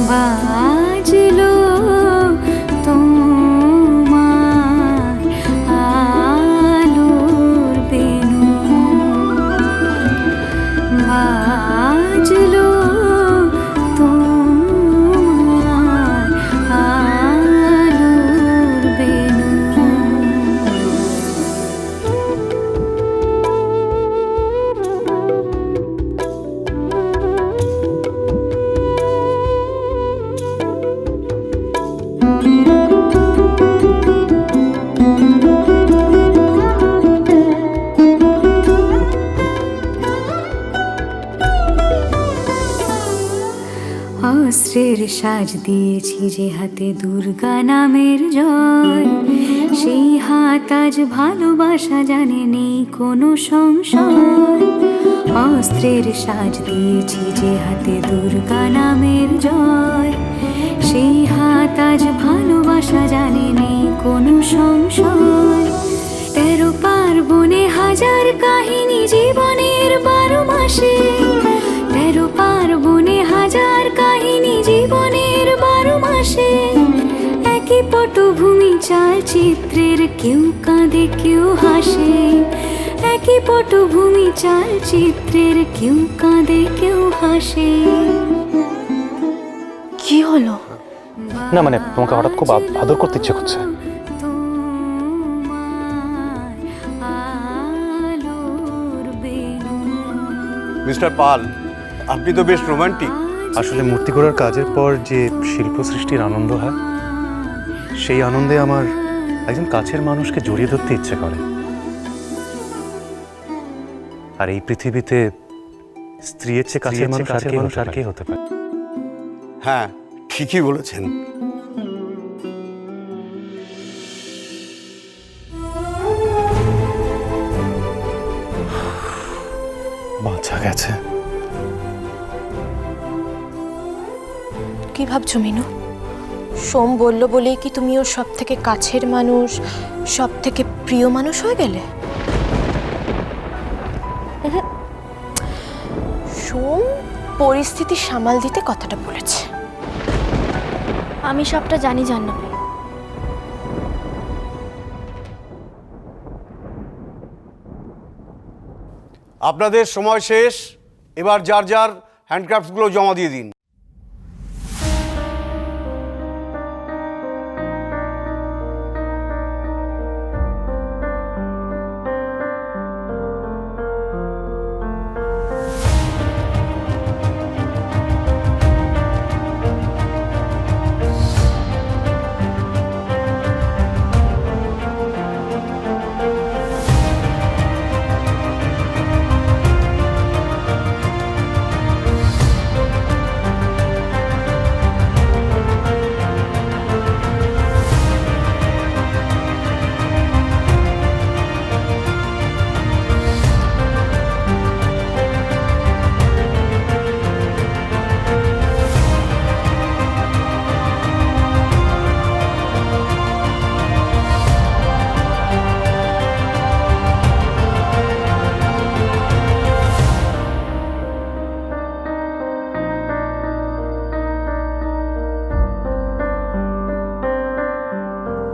বাজলো তোমার আলোর বেনু, বাজলো তোমার আলোর বেনু। অস্ত্রের সাজ দিয়েছি যে হাতে দুর্গা নামের জয়, সেই হাত আজ ভালোবাসা জানে নেই কোনো সংশয়। অস্ত্রের সাজ দিয়েছি যে হাতে দুর্গা নামের জয়, সেই হাত আজ ভালোবাসা জানে নেই কোনো সংশয়। 13 পার্বণে হাজার কাহিনী জীবনের 12 মাসে, 13 পার্বণে হাজার কাহিনী জীবনের 12 মাসে। একই পটভূমি চালচিত্রের, কেউ কাঁদে কেউ হাসে। একই পটভূমি চালচিত্রের, কেউ কাঁদে কেউ হাসে। কি হলো? না মানে তোমাকে হঠাৎ খুব আদর করতে ইচ্ছে করছে। মিস্টার পাল, আপনি তো বেশ রোমান্টিক। আসলে মূর্তি গড়ার কাজের পর যে শিল্প সৃষ্টির আনন্দ হয়, সেই আনন্দে আমার একজন কাছের মানুষকে জড়িয়ে ধরতে ইচ্ছে করে। আর এই পৃথিবীতে স্ত্রীর চেয়ে কাছের মানুষ আর কে হতে পারে? হ্যাঁ, ঠিকই বলেছেন। বাঁচা গেছে। কি ভাবছো মিনু? সোম বললো বলেই কি তুমি ওর সব থেকে কাছের মানুষ, সব থেকে প্রিয় মানুষ হয়ে গেলে? সোম পরিস্থিতি সামাল দিতে কথাটা বলেছে। আমি সবটা জানি জাহ্নবী। আপনাদের সময় শেষ, এবার যার যার হ্যান্ডক্রাফটসগুলো জমা দিয়ে দিন।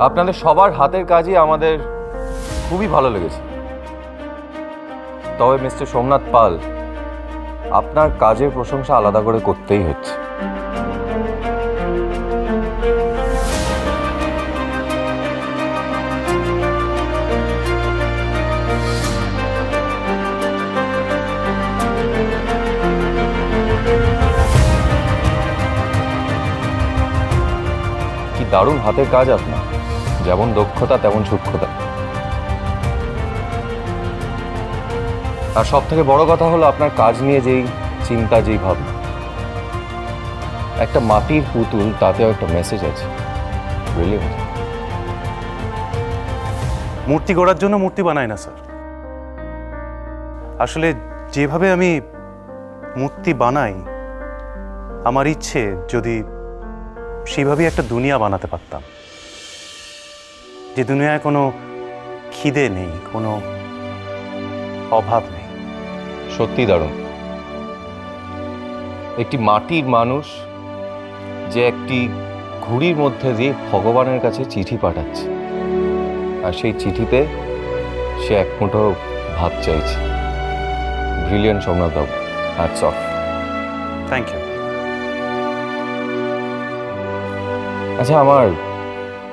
আপনাদের সবার হাতের কাজই আমাদের খুবই ভালো লেগেছে। তবে মিস্টার সোমনাথ পাল, আপনার কাজের প্রশংসা আলাদা করে করতেই হচ্ছে। কি দারুণ হাতের কাজ আপনার, যেমন দক্ষতা তেমন সূক্ষ্মতা। আর সব থেকে বড় কথা হলো আপনার কাজ নিয়ে যেই চিন্তা, যেই ভাবনা। একটা মাটির পুতুল, তাতেও একটা মেসেজ আছে। ব্রিলিয়েন্ট। মূর্তি গড়ার জন্য মূর্তি বানায় না স্যার। আসলে যেভাবে আমি মূর্তি বানাই, আমার ইচ্ছে যদি সেভাবেই একটা দুনিয়া বানাতে পারতাম, যে দুনিয়ায় কোনো খিদে নেই, কোনো অভাব নেই। সত্যি দারুণ। একটি মাটির মানুষ যে একটি ঘুড়ির মধ্যে দিয়ে ভগবানের কাছে চিঠি পাঠাচ্ছে, আর সেই চিঠিতে সে এক মুঠো ভাত চাইছে। Brilliant Somnath Babu, hats off. Thank you. আচ্ছা, আমার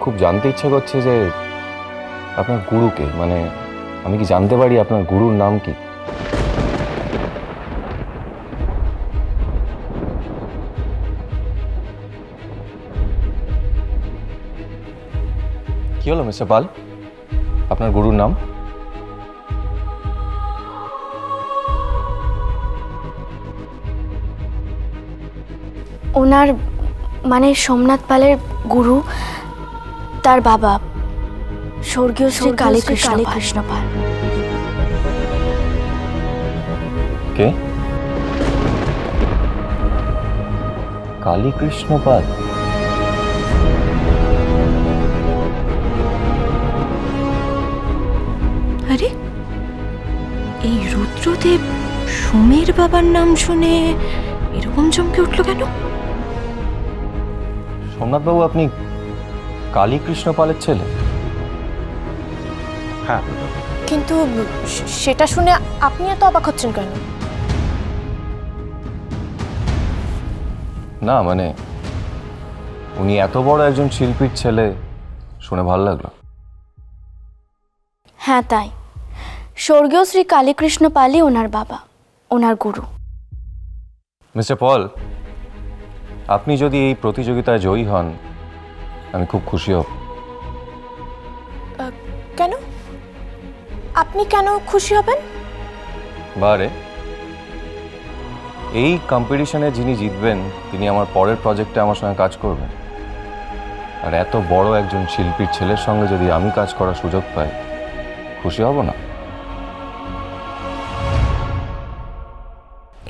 খুব জানতে ইচ্ছে করছে যে আপনার গুরুকে, মানে আমি কি জানতে পারি আপনার গুরুর নাম কি? কি হলো মিস্টার পাল, আপনার গুরুর নাম? ওনার মানে সোমনাথ পালের গুরু তার বাবা স্বর্গীয় শ্রী কালীকৃষ্ণ পাল। কে? কালীকৃষ্ণ পাল? আরে, এই রুদ্রদেব সোমের বাবার নাম শুনে এরকম চমকে উঠলো কেন? সোমনাথবাবু, আপনি কালীকৃষ্ণ পালের ছেলে? হ্যাঁ, কিন্তু সেটা শুনে আপনি এত অবাক হচ্ছেন কেন? না, মানে উনি এত বড় একজন শিল্পীর ছেলে শুনে ভালো লাগলো। হ্যাঁ তাই, স্বর্গীয় শ্রী কালীকৃষ্ণ পালই ওনার বাবা, ওনার গুরু। মিস্টার পল, আপনি যদি এই প্রতিযোগিতায় জয়ী হন আমি খুব খুশি হব। কেন? আপনি কেন খুশি হবেন? বারে, এই কম্পিটিশনে যিনি জিতবেন তিনি আমার পরের প্রজেক্টে আমার সঙ্গে কাজ করবেন, আর এত বড় একজন শিল্পীর ছেলের সঙ্গে যদি আমি কাজ করার সুযোগ পাই, খুশি হব না?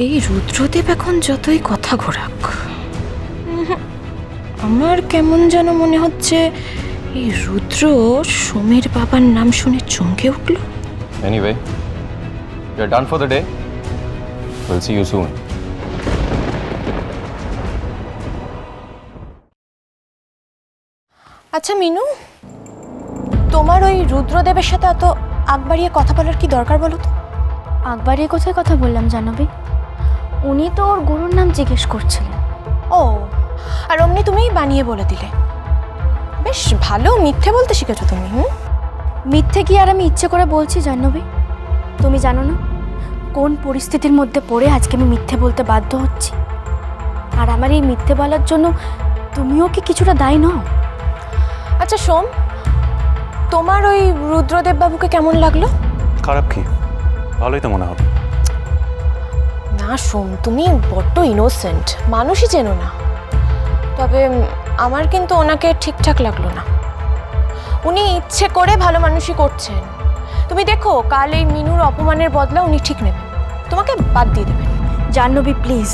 এই রুদ্রদেব এখন যতই কথা ঘোরাক, আমার কেমন যেন মনে হচ্ছে এই রুদ্র সোমের বাবার নাম শুনে চমকে উঠল। Anyway, you are done for the day. Will see you soon. আচ্ছা মিনু, তোমার ওই রুদ্রদেবের সাথে এত আগ বাড়িয়ে কথা বলার কি দরকার বলো তো? আকবরের কোথায় কথা বললাম জানবি? উনি তো ওর গুরুর নাম জিজ্ঞেস করছিলেন। ও, আর অমনি তুমি বানিয়ে বলে দিলে। বেশ ভালো মিথ্যে বলতে শিখেছো তুমি। মিথ্যে কি আর আমি ইচ্ছে করে বলছি জাহ্নবী? তুমি জানো না কোন পরিস্থিতির মধ্যে পড়ে আজকে আমি মিথ্যে বলতে বাধ্য হচ্ছি, আর আমার এই মিথ্যে বলার জন্য তুমিও কি কিছুটা দায়ী নও? আচ্ছা সোম, তোমার ওই রুদ্রদেব বাবুকে কেমন লাগলো? খারাপ কি, ভালোই তো মনে হবে। না সোম, তুমি বড্ড ইনোসেন্ট, মানুষই চেনো না। তবে আমার কিন্তু ওনাকে ঠিকঠাক লাগলো না। উনি ইচ্ছে করে ভালো মানুষই করছেন। তুমি দেখো, কাল এই মিনুর অপমানের বদলা উনি ঠিক নেবেন, তোমাকে বাদ দিয়ে দেবেন। জাহ্নবী প্লিজ,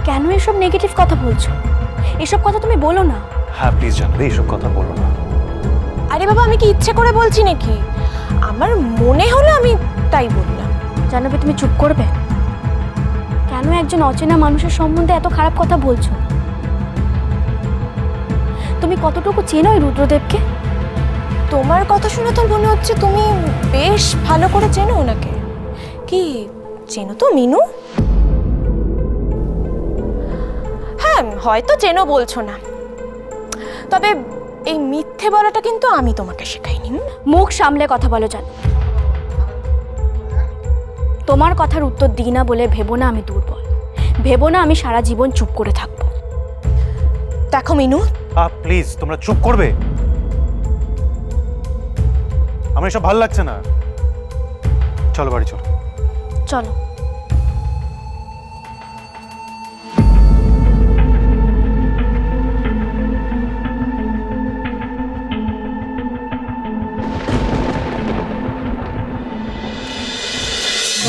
কেন এসব নেগেটিভ কথা বলছো? এসব কথা তুমি বলো না। হ্যাঁ প্লিজ জানবে, এইসব কথা বলো না। আরে বাবা, আমি কি ইচ্ছে করে বলছি নাকি? আমার মনে হলো আমি তাই বললাম। জাহ্নবী তুমি চুপ করবে? কেন একজন অচেনা মানুষের সম্বন্ধে এত খারাপ কথা বলছো? তুমি কতটুকু চেনো ওই রুদ্রদেবকে? তোমার কথা শুনে তো মনে হচ্ছে তুমি বেশ ভালো করে চেনো ওনাকে। কি চেনো তো মিনু? হ্যাঁ, হয়তো চেনো বলছো না, তবে এই মিথ্যে বলাটা কিন্তু আমি তোমাকে শেখাইনি। মুখ সামলে কথা বলো জানো। তোমার কথার উত্তর দিই না বলে ভেবো না আমি দুর্বল, ভেবো না আমি সারা জীবন চুপ করে থাকবো। দেখো মিনু, প্লিজ তোমরা চুপ করবে? আমার এসব ভালো লাগছে না। চলো বাড়ি চলো। চলো।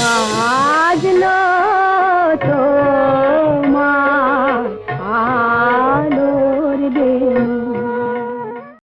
বাজলো তো